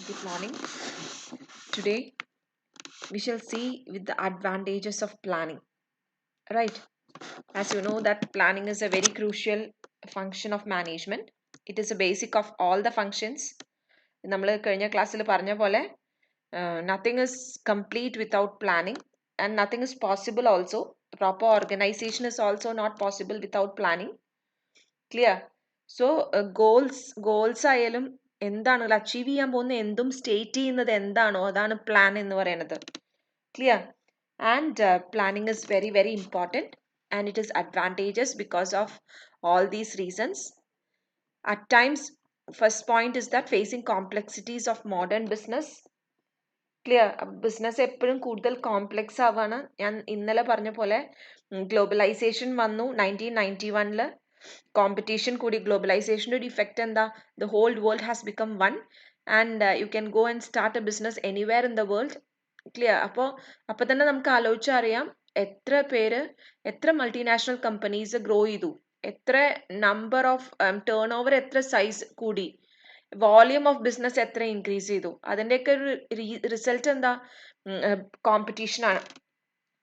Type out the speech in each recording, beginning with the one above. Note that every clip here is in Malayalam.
Good morning. Today we shall see with the advantages of planning. Right. As you know that planning is a very crucial function of management. It is a basic of all the functions. നമ്മൾ കഴിഞ്ഞ ക്ലാസ്സിൽ പറഞ്ഞ പോലെ nothing is complete without planning and nothing is possible also. Proper organization is also not possible without planning. Clear? So goals ആയാലും എന്താണല്ലോ അച്ചീവ് ചെയ്യാൻ പോകുന്ന എന്തും സ്റ്റേറ്റ് ചെയ്യുന്നത് എന്താണോ അതാണ് പ്ലാൻ എന്ന് പറയുന്നത്. Clear? And planning is very, very important and it is advantageous because of all these reasons. At times, first point is that facing complexities of modern business. Clear? Business എപ്പോഴും കൂടുതൽ കോംപ്ലെക്സ് ആവാണ്. ഞാൻ ഇന്നലെ പറഞ്ഞ പോലെ ഗ്ലോബലൈസേഷൻ വന്നു 1991 കോമ്പറ്റീഷൻ കൂടി. ഗ്ലോബലൈസേഷൻ്റെ ഒരു ഇഫക്റ്റ് എന്താ? The whole world has become one and you can go and start a business anywhere in the world. Clear? അപ്പോൾ തന്നെ നമുക്ക് ആലോചിച്ചറിയാം എത്ര മൾട്ടിനാഷണൽ കമ്പനീസ് ഗ്രോ ചെയ്തു, എത്ര നമ്പർ ഓഫ് ടേൺ ഓവർ, എത്ര സൈസ് കൂടി, വോളിയം ഓഫ് ബിസിനസ് എത്ര ഇൻക്രീസ് ചെയ്തു. അതിൻ്റെയൊക്കെ ഒരു റിസൾട്ട് എന്താ? കോമ്പറ്റീഷൻ ആണ്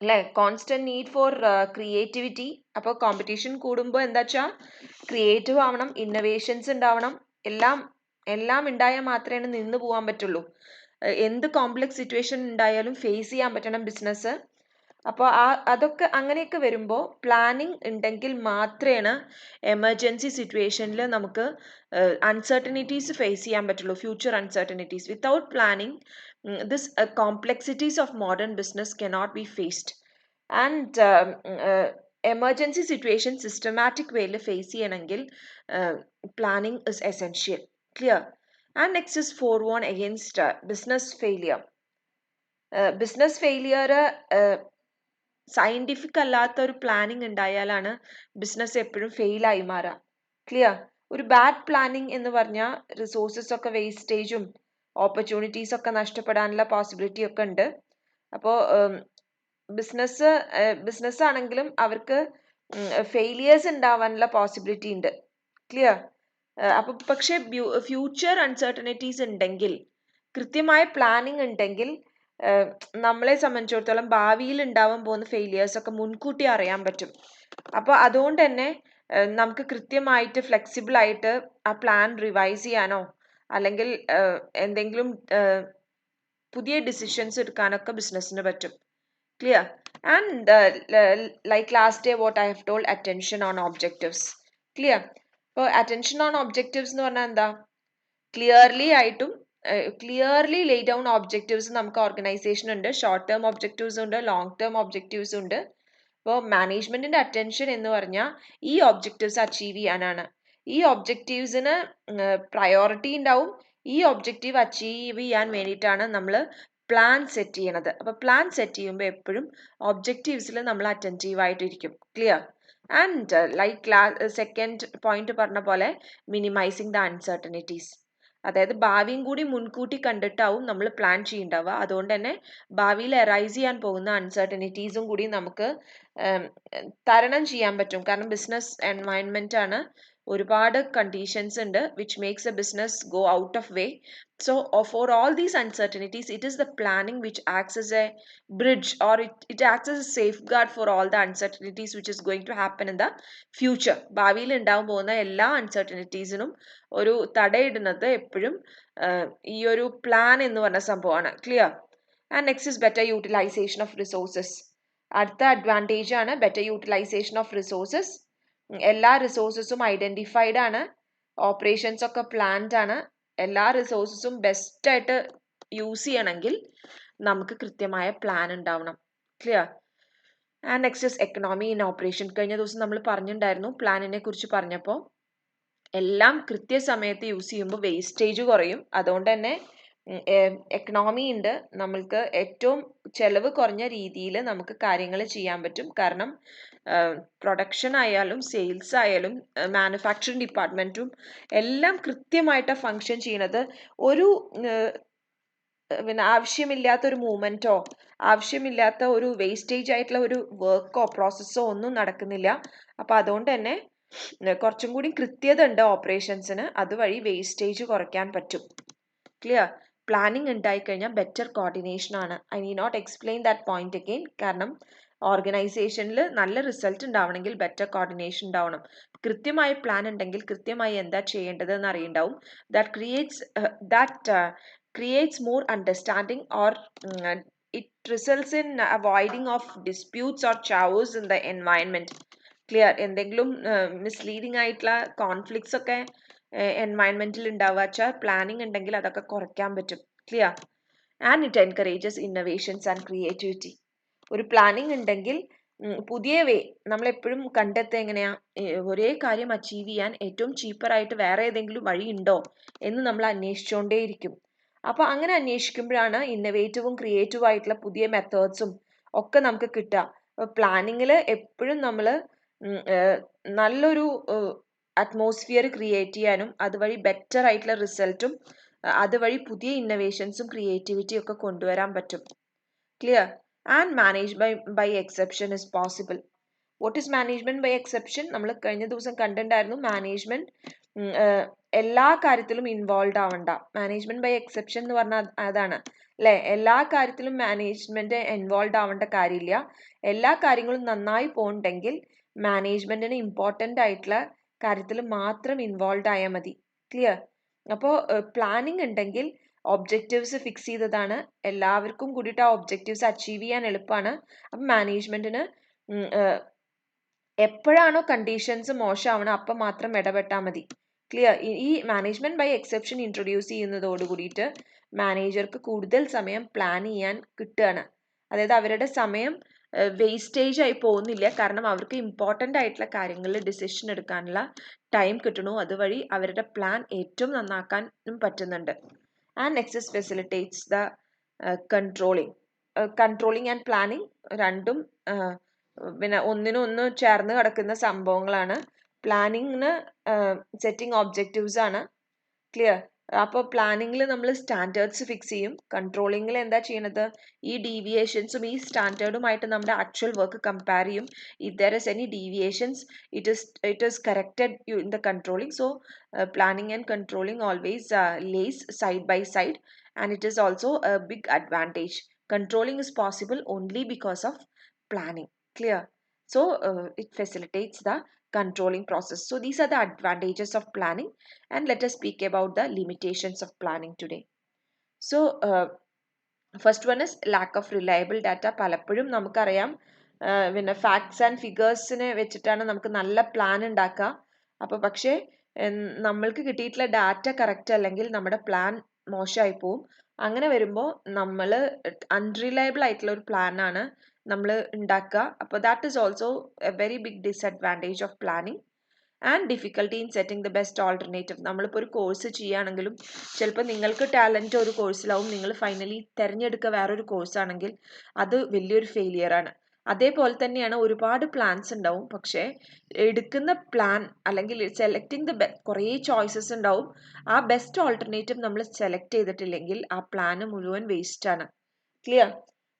അല്ലേ? Constant need for creativity. അപ്പോൾ കോമ്പറ്റീഷൻ കൂടുമ്പോൾ എന്താ വെച്ചാൽ ക്രിയേറ്റീവ് ആവണം, ഇന്നോവേഷൻസ് ഉണ്ടാവണം. എല്ലാം ഉണ്ടായാൽ മാത്രമേ നിന്ന് പോകാൻ പറ്റുള്ളൂ. എന്ത് കോംപ്ലക്സ് സിറ്റുവേഷൻ ഉണ്ടായാലും ഫേസ് ചെയ്യാൻ പറ്റണം ബിസിനസ്. അപ്പോൾ അതൊക്കെ അങ്ങനെയൊക്കെ വരുമ്പോൾ പ്ലാനിങ് ഉണ്ടെങ്കിൽ മാത്രമേ എമർജൻസി സിറ്റുവേഷനിൽ നമുക്ക് അൺസർട്ടനിറ്റീസ് ഫേസ് ചെയ്യാൻ പറ്റുള്ളൂ. Future uncertainties without planning this complexities of modern business cannot be faced. And emergency situation systematic വേയിൽ ഫേസ് ചെയ്യണമെങ്കിൽ planning is essential. Clear? And next is forewarn against business failure. Business failure scientific അല്ലാത്ത ഒരു പ്ലാനിങ് ഉണ്ടായാലാണ് ബിസിനസ് എപ്പോഴും ഫെയിൽ ആയി മാറുക. ക്ലിയർ? ഒരു ബാഡ് പ്ലാനിങ് എന്ന് പറഞ്ഞാൽ റിസോഴ്സസ് ഒക്കെ വേസ്റ്റേജും ഓപ്പർച്യൂണിറ്റീസ് ഒക്കെ നഷ്ടപ്പെടാനുള്ള പോസിബിലിറ്റി ഒക്കെ ഉണ്ട്. അപ്പോൾ ബിസിനസ് ആണെങ്കിലും അവർക്ക് ഫെയിലിയേഴ്സ് ഉണ്ടാവാനുള്ള പോസിബിലിറ്റി ഉണ്ട്. ക്ലിയർ? അപ്പൊ പക്ഷെ ഫ്യൂച്ചർ അൺസർട്ടനിറ്റീസ് ഉണ്ടെങ്കിൽ, കൃത്യമായ പ്ലാനിങ് ഉണ്ടെങ്കിൽ നമ്മളെ സംബന്ധിച്ചിടത്തോളം ഭാവിയിൽ ഉണ്ടാവാൻ പോകുന്ന ഫെയിലിയേഴ്സ് ഒക്കെ മുൻകൂട്ടി അറിയാൻ പറ്റും. അപ്പോൾ അതുകൊണ്ട് തന്നെ നമുക്ക് കൃത്യമായിട്ട് ഫ്ലെക്സിബിൾ ആയിട്ട് ആ പ്ലാൻ റിവൈസ് ചെയ്യാനോ അല്ലെങ്കിൽ എന്തെങ്കിലും പുതിയ ഡിസിഷൻസ് എടുക്കാനൊക്കെ ബിസിനസ്സിന് പറ്റും. Clear? And like last day what I have told, attention on objectives. Clear? ഇപ്പോൾ അറ്റൻഷൻ ഓൺ ഒബ്ജക്റ്റീവ്സ് എന്ന് പറഞ്ഞാൽ എന്താ? ക്ലിയർലി ലേ ഡൗൺ ഒബ്ജക്റ്റീവ്സ് നമുക്ക് ഓർഗനൈസേഷൻ ഉണ്ട്. ഷോർട്ട് ടേം ഒബ്ജക്റ്റീവ്സ് ഉണ്ട്, ലോങ് ടേം ഒബ്ജക്റ്റീവ്സ് ഉണ്ട്. അപ്പോൾ മാനേജ്മെന്റിന്റെ അറ്റൻഷൻ എന്ന് പറഞ്ഞാൽ ഈ ഒബ്ജക്റ്റീവ്സ് അച്ചീവ് ചെയ്യാനാണ്. ഈ ഒബ്ജക്റ്റീവ്സിന് പ്രയോറിറ്റി ഉണ്ടാവും. ഈ ഒബ്ജക്റ്റീവ് അച്ചീവ് ചെയ്യാൻ വേണ്ടിയിട്ടാണ് നമ്മൾ പ്ലാൻ സെറ്റ് ചെയ്യണത്. അപ്പോൾ പ്ലാൻ സെറ്റ് ചെയ്യുമ്പോൾ എപ്പോഴും ഒബ്ജക്റ്റീവ്സിൽ നമ്മൾ അറ്റൻറ്റീവ് ആയിട്ടിരിക്കും. Clear? And like second point പറഞ്ഞ പോലെ മിനിമൈസിങ് ദ അൺസർട്ടനിറ്റീസ്. അതായത് ഭാവിയും കൂടി മുൻകൂട്ടി കണ്ടിട്ടാവും നമ്മൾ പ്ലാൻ ചെയ്യണ്ടാവുക. അതുകൊണ്ട് തന്നെ ഭാവിയിൽ അറൈസ് ചെയ്യാൻ പോകുന്ന അൺസർട്ടനിറ്റീസും കൂടി നമുക്ക് തരണം ചെയ്യാൻ പറ്റും. കാരണം ബിസിനസ് എൻവയൺമെന്റ് ആണ്, ഒരുപാട് കണ്ടീഷൻസ് ഉണ്ട് which makes A business go out of way. So for all these uncertainties, it is the planning which acts as a bridge, or it acts as a safeguard for all the uncertainties which is going to happen in the future. ഭാവിയിൽ ഉണ്ടാവാൻ പോകുന്ന എല്ലാ അൺസർട്ടനിറ്റീസിനും ഒരു തടയിടുന്നത് എപ്പോഴും ഈ ഒരു പ്ലാൻ എന്ന് പറഞ്ഞ സംഭവമാണ്. Clear? And next is better utilisation of resources. അടുത്ത അഡ്വാൻറ്റേജ് ആണ് ബെറ്റർ യൂട്ടിലൈസേഷൻ ഓഫ് റിസോഴ്സസ്. എല്ലാ റിസോഴ്സസും ഐഡന്റിഫൈഡ് ആണ്, ഓപ്പറേഷൻസ് ഒക്കെ പ്ലാൻഡ് ആണ്. എല്ലാ റിസോഴ്സസും ബെസ്റ്റ് ആയിട്ട് യൂസ് ചെയ്യണമെങ്കിൽ നമുക്ക് കൃത്യമായ പ്ലാൻ ഉണ്ടാവണം. Clear? And next is economy in operation. കഴിഞ്ഞ ദിവസം നമ്മൾ പറഞ്ഞിട്ടുണ്ടായിരുന്നു പ്ലാനിനെ കുറിച്ച് പറഞ്ഞപ്പോൾ, എല്ലാം കൃത്യസമയത്ത് യൂസ് ചെയ്യുമ്പോൾ വേസ്റ്റേജ് കുറയും. അതുകൊണ്ട് തന്നെ എക്കണോമി ഉണ്ട്, നമ്മൾക്ക് ഏറ്റവും ചെലവ് കുറഞ്ഞ രീതിയിൽ നമുക്ക് കാര്യങ്ങൾ ചെയ്യാൻ പറ്റും. കാരണം പ്രൊഡക്ഷൻ ആയാലും സെയിൽസ് ആയാലും മാനുഫാക്ചറിങ് ഡിപ്പാർട്ട്മെന്റും എല്ലാം കൃത്യമായിട്ട് ഫങ്ഷൻ ചെയ്യണത് ഒരു പിന്നെ ആവശ്യമില്ലാത്ത ഒരു മൂവ്മെന്റോ ആവശ്യമില്ലാത്ത ഒരു വേസ്റ്റേജ് ആയിട്ടുള്ള ഒരു വർക്കോ പ്രോസസ്സോ ഒന്നും നടക്കുന്നില്ല. അപ്പൊ അതുകൊണ്ട് തന്നെ കുറച്ചും കൂടി കൃത്യത ഉണ്ട് ഓപ്പറേഷൻസിന്. അതുവഴി വേസ്റ്റേജ് കുറയ്ക്കാൻ പറ്റും. ക്ലിയർ? പ്ലാനിങ് ഉണ്ടായിക്കഴിഞ്ഞാൽ ബെറ്റർ കോർഡിനേഷൻ ആണ്. I need not explain that point again. കാരണം ഓർഗനൈസേഷനിൽ നല്ല റിസൾട്ട് ഉണ്ടാവണമെങ്കിൽ ബെറ്റർ കോർഡിനേഷൻ ഉണ്ടാവണം. കൃത്യമായ പ്ലാൻ ഉണ്ടെങ്കിൽ കൃത്യമായി എന്താ ചെയ്യേണ്ടത് എന്ന് അറിയുണ്ടാവും. That creates more understanding or it results in avoiding of disputes or ചാവേഴ്സ് ഇൻ ദ എൻവയൺമെന്റ്. ക്ലിയർ? എന്തെങ്കിലും മിസ്ലീഡിങ് ആയിട്ടുള്ള കോൺഫ്ലിക്ട്സ് ഒക്കെ എൻവയൺമെന്റിൽ ഉണ്ടാവുക വെച്ചാൽ പ്ലാനിങ് ഉണ്ടെങ്കിൽ അതൊക്കെ കുറയ്ക്കാൻ പറ്റും. Clear? And it encourages innovations and creativity. ഒരു പ്ലാനിങ് ഉണ്ടെങ്കിൽ പുതിയ വേ നമ്മൾ എപ്പോഴും കണ്ടെത്തുക എങ്ങനെയാ, ഒരേ കാര്യം അച്ചീവ് ചെയ്യാൻ ഏറ്റവും ചീപ്പറായിട്ട് വേറെ ഏതെങ്കിലും വഴി ഉണ്ടോ എന്ന് നമ്മൾ അന്വേഷിച്ചുകൊണ്ടേയിരിക്കും. അപ്പോൾ അങ്ങനെ അന്വേഷിക്കുമ്പോഴാണ് ഇന്നോവേറ്റീവും ക്രിയേറ്റീവും ആയിട്ടുള്ള പുതിയ മെത്തേഡ്സും ഒക്കെ നമുക്ക് കിട്ടുക. പ്ലാനിങ്ങിൽ എപ്പോഴും നമ്മൾ നല്ലൊരു അറ്റ്മോസ്ഫിയർ ക്രിയേറ്റ് ചെയ്യാനും അതുവഴി ബെറ്റർ ആയിട്ടുള്ള റിസൾട്ടും അതുവഴി പുതിയ ഇന്നോവേഷൻസും ക്രിയേറ്റിവിറ്റിയും ഒക്കെ കൊണ്ടുവരാൻ പറ്റും. Clear? And management by exception is possible. What is management by exception? നമ്മൾ കഴിഞ്ഞ ദിവസം കണ്ടിട്ടുണ്ടായിരുന്നു. മാനേജ്മെന്റ് എല്ലാ കാര്യത്തിലും ഇൻവോൾവ് ആവണ്ട. മാനേജ്മെന്റ് ബൈ എക്സെപ്ഷൻ എന്ന് പറഞ്ഞാൽ അതാണ് അല്ലെ. എല്ലാ കാര്യത്തിലും മാനേജ്മെന്റ് ഇൻവോൾവ് ആവേണ്ട കാര്യമില്ല. എല്ലാ കാര്യങ്ങളും നന്നായി പോകണ്ടെങ്കിൽ മാനേജ്മെന്റിന് ഇമ്പോർട്ടൻ്റ് ആയിട്ടുള്ള കാര്യത്തിൽ മാത്രം ഇൻവോൾവ് ആയാൽ മതി. ക്ലിയർ? അപ്പോൾ പ്ലാനിങ് ഉണ്ടെങ്കിൽ ഒബ്ജക്റ്റീവ്സ് ഫിക്സ് ചെയ്തതാണ്, എല്ലാവർക്കും കൂടിയിട്ട് ആ ഒബ്ജക്റ്റീവ്സ് അച്ചീവ് ചെയ്യാൻ എളുപ്പമാണ്. അപ്പം മാനേജ്മെന്റിന് എപ്പോഴാണോ കണ്ടീഷൻസ് മോശമാവണം അപ്പം മാത്രം ഇടപെട്ടാൽ മതി. ക്ലിയർ? ഈ മാനേജ്മെന്റ് ബൈ എക്സെപ്ഷൻ ഇൻട്രൊഡ്യൂസ് ചെയ്യുന്നതോട് കൂടിയിട്ട് മാനേജർക്ക് കൂടുതൽ സമയം പ്ലാൻ ചെയ്യാൻ കിട്ടുകയാണ്. അതായത് അവരുടെ സമയം വേസ്റ്റേജ് ആയി പോകുന്നില്ല. കാരണം അവർക്ക് ഇമ്പോർട്ടൻ്റ് ആയിട്ടുള്ള കാര്യങ്ങളിൽ ഡിസിഷൻ എടുക്കാനുള്ള ടൈം കിട്ടണു. അതുവഴി അവരുടെ പ്ലാൻ ഏറ്റവും നന്നാക്കാനും പറ്റുന്നുണ്ട്. And next facilitates the controlling and planning. രണ്ടും പിന്നെ ഒന്നിനൊന്ന് ചേർന്ന് കിടക്കുന്ന സംഭവങ്ങളാണ്. പ്ലാനിങ്ങിന് സെറ്റിംഗ് ഒബ്ജക്റ്റീവ്സ് ആണ്. ക്ലിയർ? അപ്പോൾ പ്ലാനിങ്ങിൽ നമ്മൾ സ്റ്റാൻഡേർഡ്സ് ഫിക്സ് ചെയ്യും. കൺട്രോളിങ്ങിൽ എന്താ ചെയ്യണത്? ഈ ഡീവിയേഷൻസും ഈ സ്റ്റാൻഡേർഡുമായിട്ട് നമ്മുടെ ആക്ച്വൽ വർക്ക് കമ്പയർ ചെയ്യും. If there is any deviations it is corrected in the controlling. So planning and controlling always lays side by side, and it is also a big advantage. Controlling is possible only because of planning. Clear? So it facilitates the controlling process. So these are the advantages of planning, and let us speak about the limitations of planning today. So first one is lack of reliable data. പലപ്പോഴും നമുക്കറിയാം പിന്നെ ഫാക്ട്സ് ആൻഡ് ഫിഗേഴ്സിനെ വെച്ചിട്ടാണ് നമുക്ക് നല്ല പ്ലാൻ ഉണ്ടാക്കുക. അപ്പോൾ പക്ഷേ നമ്മൾക്ക് കിട്ടിയിട്ടുള്ള ഡാറ്റ കറക്റ്റ് അല്ലെങ്കിൽ നമ്മുടെ പ്ലാൻ മോശമായി പോവും. അങ്ങനെ വരുമ്പോൾ നമ്മൾ അൺറിലയബിൾ ആയിട്ടുള്ള ഒരു പ്ലാൻ ആണ് നമ്മൾ ഉണ്ടാക്കുക. അപ്പോൾ that is also a very big disadvantage of planning. And difficulty in setting the best alternative. നമ്മളിപ്പോൾ ഒരു കോഴ്സ് ചെയ്യുകയാണെങ്കിലും ചിലപ്പോൾ നിങ്ങൾക്ക് ടാലൻറ്റ് ഒരു കോഴ്സിലാവും, നിങ്ങൾ ഫൈനലി തിരഞ്ഞെടുക്കുക വേറൊരു കോഴ്സാണെങ്കിൽ അത് വലിയൊരു ഫെയിലിയർ ആണ്. അതേപോലെ തന്നെയാണ് ഒരുപാട് പ്ലാൻസ് ഉണ്ടാവും, പക്ഷേ എടുക്കുന്ന പ്ലാൻ അല്ലെങ്കിൽ സെലക്ടിങ് ദ കുറേ ചോയ്സസ് ഉണ്ടാവും. ആ ബെസ്റ്റ് ഓൾട്ടർനേറ്റീവ് നമ്മൾ സെലക്ട് ചെയ്തിട്ടില്ലെങ്കിൽ ആ പ്ലാന് മുഴുവൻ വേസ്റ്റ് ആണ്. Clear?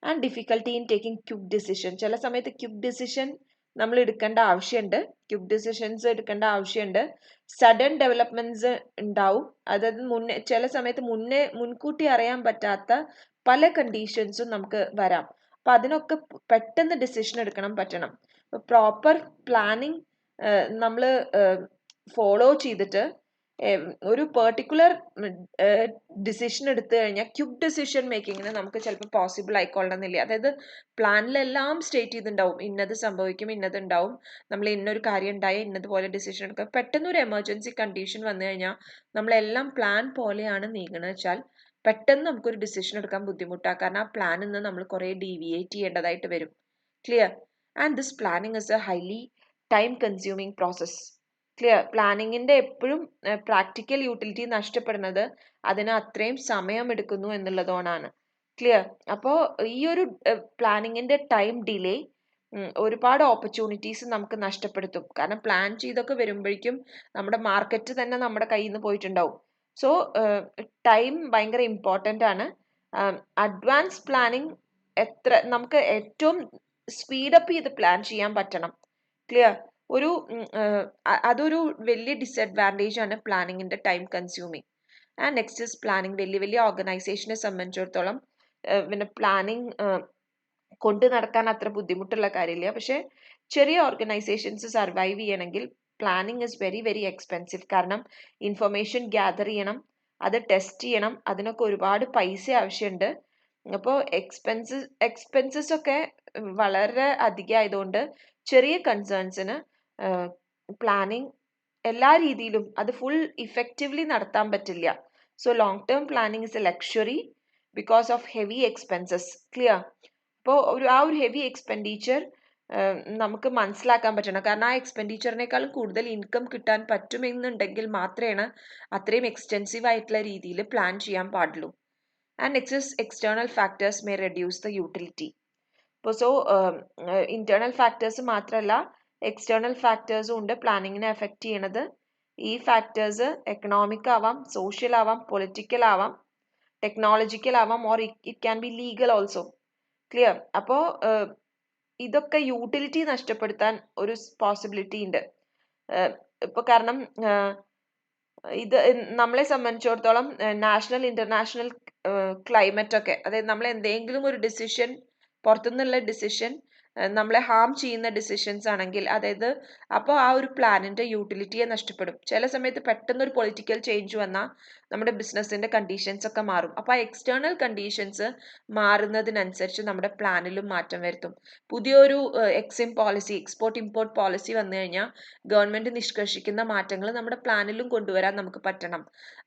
And difficulty in taking quick decision. ചില സമയത്ത് ക്വിക്ക് ഡിസിഷൻ നമ്മൾ എടുക്കേണ്ട ആവശ്യമുണ്ട്. ക്വിക്ക് ഡിസിഷൻസ് എടുക്കേണ്ട ആവശ്യമുണ്ട്. സഡൻ ഡെവലപ്മെന്റ്സ് ഉണ്ടാവും. അതായത് ചില സമയത്ത് മുൻകൂട്ടി അറിയാൻ പറ്റാത്ത പല കണ്ടീഷൻസും നമുക്ക് വരാം. അപ്പം അതിനൊക്കെ പെട്ടെന്ന് ഡിസിഷൻ എടുക്കണം പറ്റണം. പ്രോപ്പർ പ്ലാനിങ് നമ്മൾ ഫോളോ ചെയ്തിട്ട് ഒരു പെർട്ടിക്കുലർ ഡിസിഷൻ എടുത്തു കഴിഞ്ഞാൽ ക്വിക്ക് ഡിസിഷൻ മേക്കിങ്ങിന് നമുക്ക് ചിലപ്പോൾ പോസിബിൾ ആയിക്കൊള്ളണമെന്നില്ല. അതായത് പ്ലാനിലെല്ലാം സ്റ്റേറ്റ് ചെയ്തിട്ടുണ്ടാവും ഇന്നത് സംഭവിക്കും, ഇന്നത് ഉണ്ടാവും, നമ്മൾ ഇന്നൊരു കാര്യം ഉണ്ടായാൽ ഇന്നതുപോലെ ഡിസിഷൻ എടുക്കുക. പെട്ടെന്ന് ഒരു എമർജൻസി കണ്ടീഷൻ വന്നു കഴിഞ്ഞാൽ നമ്മളെല്ലാം പ്ലാൻ പോലെയാണ് നീങ്ങുന്നത് വെച്ചാൽ പെട്ടെന്ന് നമുക്കൊരു ഡിസിഷൻ എടുക്കാൻ ബുദ്ധിമുട്ടാണ്. കാരണം ആ പ്ലാനിൽ നിന്ന് നമ്മൾ കുറേ ഡീവിയേറ്റ് ചെയ്യേണ്ടതായിട്ട് വരും. Clear? And this planning is a highly time consuming process. Clear? പ്ലാനിങ്ങിൻ്റെ എപ്പോഴും പ്രാക്ടിക്കൽ യൂട്ടിലിറ്റി നഷ്ടപ്പെടുന്നത് അതിന് അത്രയും സമയം എടുക്കുന്നു എന്നുള്ളതുകൊണ്ടാണ്. ക്ലിയർ? അപ്പോൾ ഈ ഒരു പ്ലാനിങ്ങിൻ്റെ ടൈം ഡിലേ ഒരുപാട് ഓപ്പർച്യൂണിറ്റീസ് നമുക്ക് നഷ്ടപ്പെടുത്തും. കാരണം പ്ലാൻ ചെയ്തൊക്കെ വരുമ്പോഴേക്കും നമ്മുടെ മാർക്കറ്റ് തന്നെ നമ്മുടെ കയ്യിൽ നിന്ന് പോയിട്ടുണ്ടാവും. സോ ടൈം ഭയങ്കര ഇമ്പോർട്ടൻ്റ് ആണ്. അഡ്വാൻസ് പ്ലാനിങ് നമുക്ക് ഏറ്റവും സ്പീഡപ്പ് ചെയ്ത് പ്ലാൻ ചെയ്യാൻ പറ്റണം. ക്ലിയർ? അതൊരു വലിയ ഡിസഡ്വാൻറ്റേജ് ആണ് പ്ലാനിങ്ങിൻ്റെ time consuming. And next is planning. വലിയ വലിയ ഓർഗനൈസേഷനെ സംബന്ധിച്ചിടത്തോളം പിന്നെ പ്ലാനിങ് കൊണ്ട് നടക്കാൻ അത്ര ബുദ്ധിമുട്ടുള്ള കാര്യമില്ല. പക്ഷെ ചെറിയ ഓർഗനൈസേഷൻസ് സർവൈവ് ചെയ്യണമെങ്കിൽ planning is very very expensive. കാരണം ഇൻഫർമേഷൻ ഗ്യാദർ ചെയ്യണം, അത് ടെസ്റ്റ് ചെയ്യണം, അതിനൊക്കെ ഒരുപാട് പൈസ ആവശ്യമുണ്ട്. അപ്പോൾ എക്സ്പെൻസസ് ഒക്കെ വളരെ അധികം ആയതുകൊണ്ട് ചെറിയ കൺസേൺസിന് പ്ലാനിങ് എല്ലാ രീതിയിലും അത് ഫുൾ ഇഫക്റ്റീവ്ലി നടത്താൻ പറ്റില്ല. So long term planning is A luxury because of heavy expenses. Clear? അപ്പോൾ ആ ഒരു ഹെവി എക്സ്പെൻഡിച്ചർ നമുക്ക് മനസ്സിലാക്കാൻ പറ്റണം. കാരണം ആ എക്സ്പെൻഡിച്ചറിനേക്കാളും കൂടുതൽ ഇൻകം കിട്ടാൻ പറ്റുമെന്നുണ്ടെങ്കിൽ മാത്രമേ അത്രയും എക്സ്റ്റെൻസീവ് ആയിട്ടുള്ള രീതിയിൽ പ്ലാൻ ചെയ്യാൻ പാടുള്ളൂ. And next external factors may reduce the utility. ഇപ്പോൾ ഇന്റേണൽ ഫാക്ടേഴ്സ് മാത്രമല്ല, എക്സ്റ്റേണൽ ഫാക്ടേഴ്സും ഉണ്ട് പ്ലാനിങ്ങിനെ എഫക്റ്റ് ചെയ്യണത്. ഈ ഫാക്ടേഴ്സ് എക്കണോമിക് ആവാം, സോഷ്യൽ ആവാം, പൊളിറ്റിക്കൽ ആവാം, ടെക്നോളജിക്കൽ ആവാം, or it can be legal also. Clear? അപ്പോൾ ഇതൊക്കെ യൂട്ടിലിറ്റി നഷ്ടപ്പെടുത്താൻ ഒരു പോസിബിലിറ്റി ഉണ്ട്. ഇപ്പോൾ കാരണം ഇത് നമ്മളെ സംബന്ധിച്ചിടത്തോളം നാഷണൽ ഇന്റർനാഷണൽ ക്ലൈമറ്റ് ഒക്കെ, അതായത് നമ്മൾ എന്തെങ്കിലും ഒരു ഡിസിഷൻ, പുറത്തുനിന്നുള്ള ഡിസിഷൻ നമ്മളെ ഹാം ചെയ്യുന്ന ഡിസിഷൻസ് ആണെങ്കിൽ, അതായത് അപ്പോൾ ആ ഒരു പ്ലാനിന്റെ യൂട്ടിലിറ്റിയെ നഷ്ടപ്പെടും. ചില സമയത്ത് പെട്ടെന്ന് ഒരു പൊളിറ്റിക്കൽ ചേഞ്ച് വന്നാൽ നമ്മുടെ ബിസിനസിന്റെ കണ്ടീഷൻസ് ഒക്കെ മാറും. അപ്പോൾ ആ എക്സ്റ്റേണൽ കണ്ടീഷൻസ് മാറുന്നതിനനുസരിച്ച് നമ്മുടെ പ്ലാനിലും മാറ്റം വരുത്തും. പുതിയൊരു എക്സ്പോർട്ട് ഇമ്പോർട്ട് പോളിസി വന്നു കഴിഞ്ഞാൽ ഗവൺമെന്റ് നിഷ്കർഷിക്കുന്ന മാറ്റങ്ങൾ നമ്മുടെ പ്ലാനിലും കൊണ്ടുവരാൻ നമുക്ക് പറ്റണം.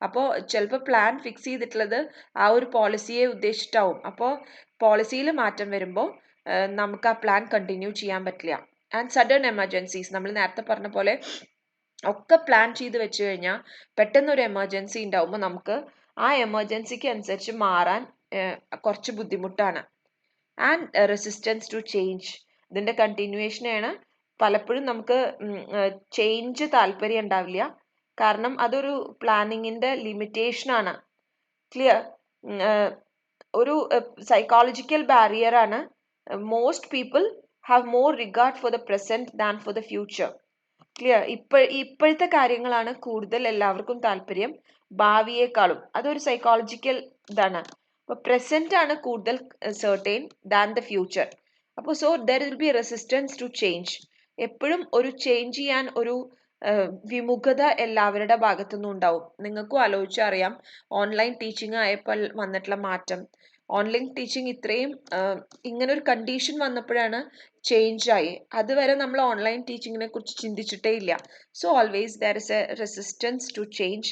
അപ്പോൾ ചിലപ്പോൾ പ്ലാൻ ഫിക്സ് ചെയ്തിട്ടുള്ളത് ആ ഒരു പോളിസിയെ ഉദ്ദേശിച്ചിട്ടാവും. അപ്പോൾ പോളിസിയിൽ മാറ്റം വരുമ്പോൾ നമുക്ക് ആ പ്ലാൻ കണ്ടിന്യൂ ചെയ്യാൻ പറ്റില്ല. ആൻഡ് സഡൻ എമർജൻസീസ്, നമ്മൾ നേരത്തെ പറഞ്ഞ പോലെ ഒക്കെ പ്ലാൻ ചെയ്ത് വെച്ച് കഴിഞ്ഞാൽ പെട്ടെന്നൊരു എമർജൻസി ഉണ്ടാവുമ്പോൾ നമുക്ക് ആ എമർജൻസിക്ക് അനുസരിച്ച് മാറാൻ കുറച്ച് ബുദ്ധിമുട്ടാണ്. ആൻഡ് റെസിസ്റ്റൻസ് ടു ചേഞ്ച്, ഇതിന്റെ കണ്ടിന്യൂവേഷനാണ്. പലപ്പോഴും നമുക്ക് ചേഞ്ച് താല്പര്യം ഉണ്ടാവില്ല, കാരണം അതൊരു പ്ലാനിങ്ങിന്റെ ലിമിറ്റേഷൻ ആണ്. ക്ലിയർ? ഒരു സൈക്കോളജിക്കൽ ബാരിയർ ആണ്. Most people have more regard for the present than for the future. Clear? ഇപ്പോഴത്തെ കാര്യങ്ങളാണ് കൂടുതൽ എല്ലാവർക്കും താല്പര്യം ഭാവിയേക്കാളും. അതൊരു സൈക്കോളജിക്കൽ ഇതാണ്. അപ്പോൾ പ്രസന്റ് ആണ് കൂടുതൽ സെർട്ടൈൻ ദാൻ ദ ഫ്യൂച്ചർ. അപ്പോൾ so there will be resistance to change. എപ്പോഴും ഒരു ചേഞ്ച് ചെയ്യാൻ ഒരു വിമുഖത എല്ലാവരുടെ ഭാഗത്തുനിന്നും ഉണ്ടാവും. നിങ്ങൾക്കും ആലോചിച്ചറിയാം, ഓൺലൈൻ ടീച്ചിങ് ആയപ്പോൾ വന്നിട്ടുള്ള മാറ്റം. ഓൺലൈൻ ടീച്ചിങ് ഇത്രയും ഇങ്ങനൊരു കണ്ടീഷൻ വന്നപ്പോഴാണ് ചേഞ്ച് ആയി. അതുവരെ നമ്മൾ ഓൺലൈൻ ടീച്ചിങ്ങിനെ കുറിച്ച് ചിന്തിച്ചിട്ടേ ഇല്ല. So always there is a resistance to change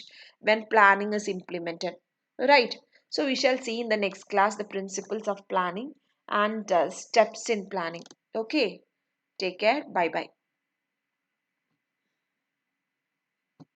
when planning is implemented. Right? So we shall see in the next class the principles of planning and steps in planning. Okay, take care. Bye bye.